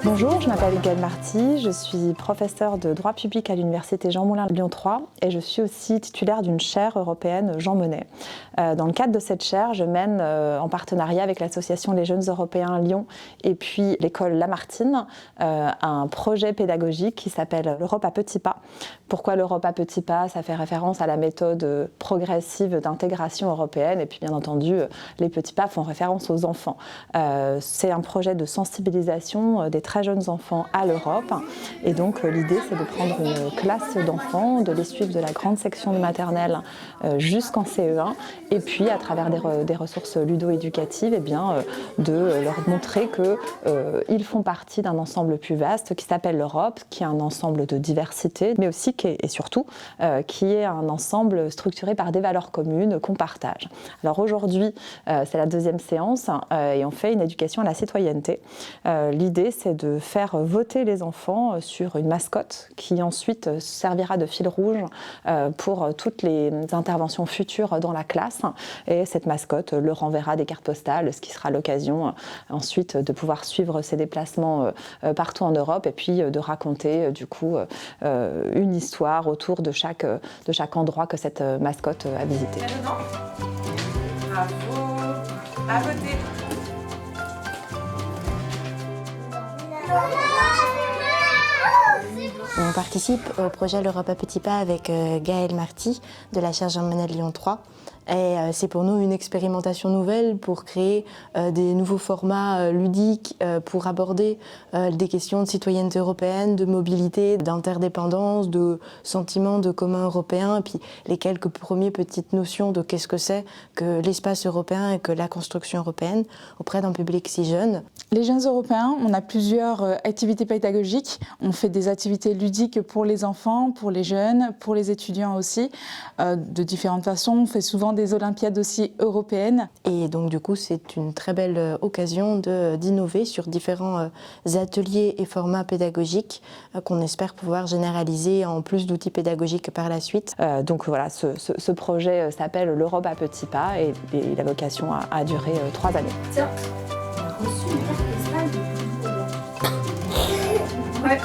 Bonjour, je m'appelle Gaëlle Marty, je suis professeure de droit public à l'université Jean Moulin Lyon 3 et je suis aussi titulaire d'une chaire européenne Jean Monnet. Dans le cadre de cette chaire, je mène en partenariat avec l'association Les Jeunes Européens Lyon et puis l'école Lamartine un projet pédagogique qui s'appelle l'Europe à petits pas. Pourquoi l'Europe à petits pas? Ça fait référence à la méthode progressive d'intégration européenne et puis bien entendu les petits pas font référence aux enfants. C'est un projet de sensibilisation des très jeunes enfants à l'Europe et donc l'idée c'est de prendre une classe d'enfants, de les suivre de la grande section de maternelle jusqu'en CE1 et puis à travers des ressources ludo-éducatives de leur montrer qu'ils font partie d'un ensemble plus vaste qui s'appelle l'Europe, qui est un ensemble de diversité mais aussi et surtout qui est un ensemble structuré par des valeurs communes qu'on partage. Alors aujourd'hui c'est la deuxième séance et on fait une éducation à la citoyenneté. L'idée c'est de faire voter les enfants sur une mascotte qui ensuite servira de fil rouge pour toutes les interventions futures dans la classe et cette mascotte leur enverra des cartes postales, ce qui sera l'occasion ensuite de pouvoir suivre ses déplacements partout en Europe et puis de raconter du coup une histoire autour de chaque endroit que cette mascotte a visité. Bravo, à voter. On participe au projet l'Europe à petits pas avec Gaëlle Marty de la chaire Jean Monnet Lyon 3. Et c'est pour nous une expérimentation nouvelle pour créer des nouveaux formats ludiques pour aborder des questions de citoyenneté européenne, de mobilité, d'interdépendance, de sentiment de commun européen, et puis les quelques premières petites notions de qu'est-ce que c'est que l'espace européen et que la construction européenne auprès d'un public si jeune. Les Jeunes Européens, on a plusieurs activités pédagogiques. On fait des activités ludiques pour les enfants, pour les jeunes, pour les étudiants aussi, de différentes façons. On fait souvent des olympiades aussi européennes. Et donc du coup c'est une très belle occasion d'innover sur différents ateliers et formats pédagogiques qu'on espère pouvoir généraliser en plus d'outils pédagogiques par la suite. Donc voilà, ce projet s'appelle l'Europe à petits pas et il a vocation à durer 3 années. Tiens, on a reçu une carte postale de Boulot. Ouais.